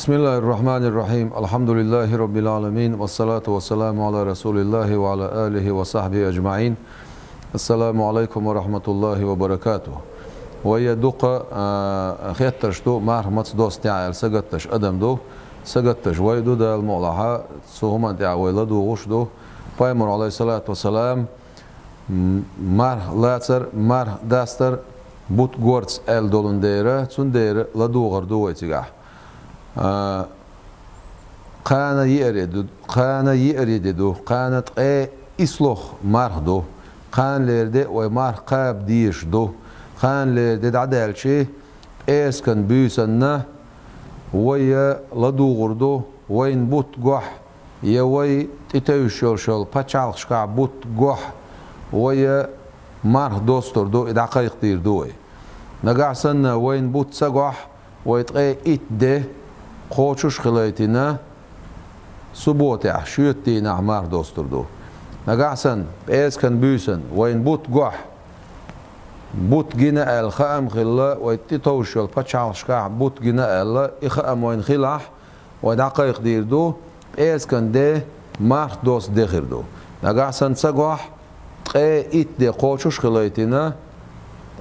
بسم الله الرحمن الرحيم الحمد لله رب العالمين والصلاة والسلام على رسول الله وعلى آله وصحبه أجمعين. السلام عليكم ورحمة الله وبركاته. ويدق خيتش دو مرحمة دوست تعال سجتش أدم دو سجتش ويدو دا المولعة سوهما دع ويلدو وشدو بايمر عليه الصلاة والسلام مر لاتر مر داستر بوت غورتس ال دولنديرة تندير لدو غردو ويتجاه قانا يأردو قانت إصلح مرهدو قان لرده ومر قاب ديش دو قان لرده عدال شيء اسكن بيسنا ويا لدو غردو وين بوت جوح يا وي تتوشل شل بتشال شقع بوت جوح ويا مر دوستر دو دقائق دير دوي نقع سنة وين بوت سجوح ويتقى إتده قوشش خلايتنا سبوتع شيوتينا عمار دوستردو نقعسن اسكن بيسن وين بوت جوح بوت جنا الخام خلا ويتطوشل بتشال شقع بوت جنا الله إخام وين خلاح ودقائق ديردو اسكن ده مار دوست دخردو نقعسن سجوح تقى إت ده قوشش خلايتنا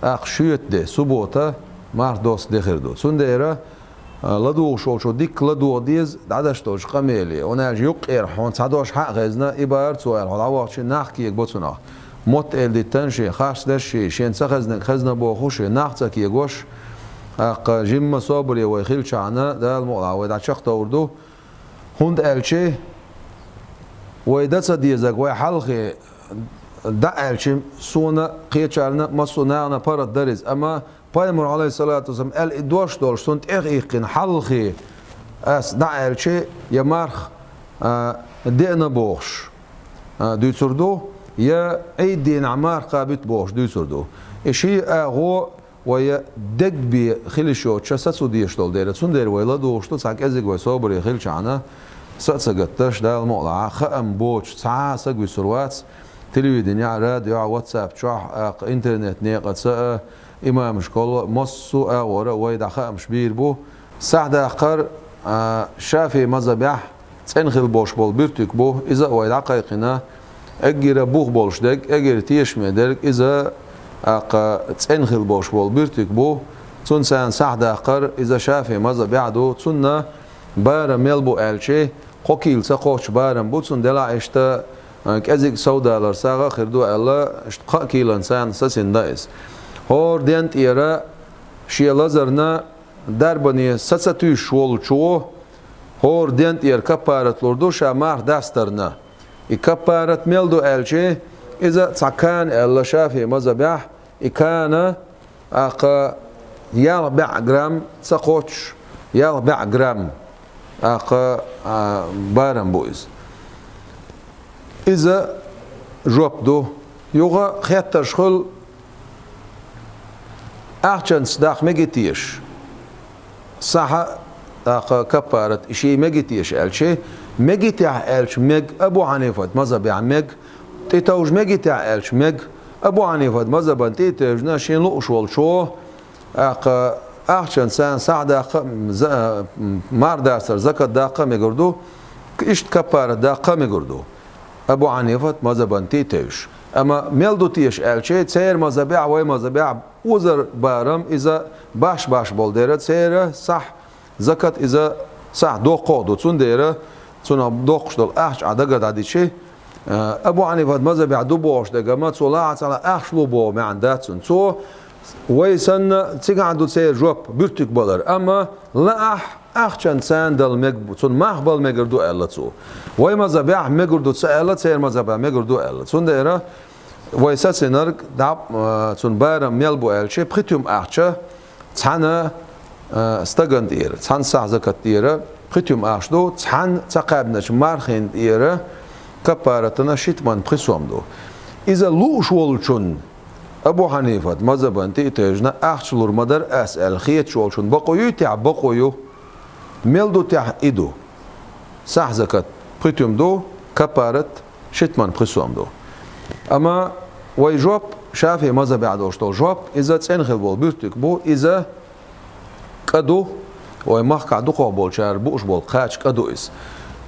أخشيت ده سبوتا مار دوست دخردو سنديرة لدو شو ديك لدو ديز دعدش توش قميلي وناج يقير حون صدوش حق غزنا إبار سؤال هذا وقت نحكي يقبضنا مت ال دي تنشي خاص دشي شين سخزنا خزنا بوخوش نحتك يقوش أق جيم صابري ويخيل شعنا ده الموضوع وده شخط وردو هند الشي وده صديزك ويحلقي ده الشي سونا قيتشارنا ما سونانا برد درز أما بايمر عليه الصلاة والسلام قال إدوش دولش سنت إيقين حلقي أس دعال شيء يمارخ دينا بوخش دوتردو يا أي دين عمار قابت بوخش دوتردو إشي أغو ويا دق بي خلشو تشسسو ديش دول ديرت سن دير ويلا دوشتو ساك أزيق ويصابر خلش عنا سقطش ده الموضوع خام بوش ساعة سقوي سروات تلفزيون يا راديو واتساب شح إنترنت نيقت سا إمام شكل مصو أورا ويدا خامش بير بو سعد آخر شافي مذبح تنخل بوش بول بيرتك بو إذا ويدا قيقنا أجر بوخ بولش دك أجر تيش مدرك إذا تنخل بوش بول بيرتك بو تون سان سعد آخر إذا شافي مذبح دو تون بار ميلبو ألشي قوكيل سقوش بارم بو تون دلا إشتا كأزيك سودا لرساغا خردو ألا اشتقا كيلان سان سسين دايس هور دينت إيرا شيء لازرنا دربني ستساتو شوال شو هور دينت إير كبارت لوردو شامار داسترنا إكبارت ميلدو ألشي إذا تسكان ألا شافي مذبح إكان أقا يربع جرام سقوش يربع جرام أقا بارم بويز إذا جوبدو يوغا خيطر شخل أحسن صداق مجتيش صح كبارت شيء مجتيش ألشي مجتيع ألش مج أبو حنيفة مذهب مج تتوج مجتيع ألش مج أبو حنيفة مذهب تتوج ناشين لقشول شو أحسن سان سعد مار داستر زكاة داقة مجردو إشت كبارت داقة مجردو أبو حنيفة مذهب تتوج أما ميلدو تيش ألشي تسير مذبع وي مذبع وزر بارم إذا باش بول ديرة تسير صح زكاة إذا صح دو قادو تون ديرة تون دو قشدل أحش عدقة عدي شي أبو حنيفة مذبع دو بوش دقا ما تسولاعت على أحش لو بو معن داتسون تو ويسن تيقعدو تسير جوب بيرتك بولر أما لا أحشان ساندل مقبو تون محبال مقردو ألا تو وي مذبع مقردو تسألا تسير مذبع مقردو ألا تون ديرة ويساسينر داب تون بارم ميلبو ألشي بختيوم أحشا تحنا استغن دير تحن سعزكت دير بختيوم أحشدو تحن تقابنش مارخين دير كبارتنا شيتمان بخسوم دو إذا لوش ولشون أبو حنيفة مذهبان تيتجنا أحشلور مدر أسأل خيت شولشون بقويو تاع بقويو ميلدو تاع إدو سعزكت بختيوم دو كبارت شيتمان بخسوم دو أما ويجوب شافي مذهب عدوشتو جوب إذا تنخل بول بيرتك بو إذا كدو ومحكع دقوا بول شار بوش بول قاش كدويس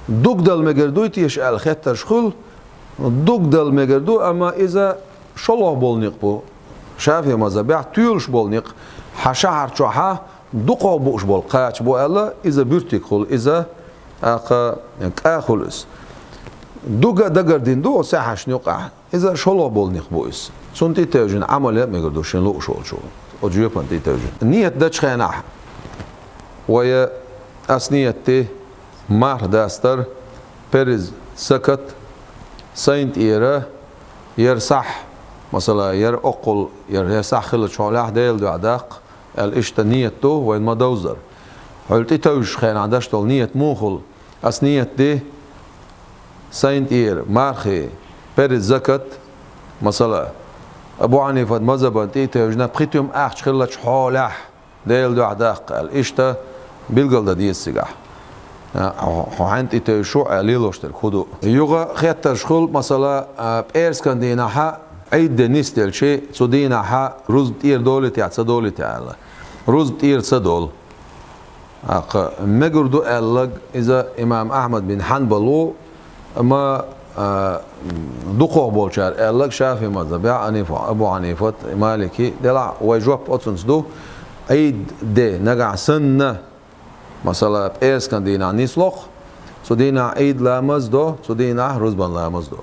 دوك دل مجردو تيش الخيت شخل دوك دل مجردو أما إذا شلوه بول نقبو شافي مزابع تيولش بول نق حشعر شوحة دقوا بوش بول قاش بو ألا إذا بيرتيخل إذا أخلص دوغا دغردين دو ساحش نقع إذا شلوه بول نقبويس سنتي توجن عمله مجردو شنلو شو أجيب أنتي توجن نية دش خناح ويا أسنيتي مار داستر برز سكت سينت إيرا يرصح مثلا ير أقل يرصح خلت شعلاح ديل دو عداق الإشت نيته وين ما دوزر قلت توج خين عداش طول نية موخل أسنيتي سينت إير مارخي برز زكت مثلا أبو عنيفة مذهبا توجنا بخيتهم أخش خلت شعلاح ديل دو عداق الإشت بيلقل دا دي السجاح حانت إتى شو عليلوشتر خدو يوغا خيات تشخل مثلا بإيرس كان ديناها عيد نستل شيء سو ديناها روز بتير دولة يعت سدولة تعالى روز بتير سدول مجردو ألق إذا إمام أحمد بن حنبلو ما دقوق بولشار ألق شافي مذهب أبو عنيفة مالكي دلع ويجوب أتسنس دو عيد دي نقع سنة مثلا بإيرس كان دينا نيسلوخ سو دينا عيد لامز دو سو دينا رزبان لامز دو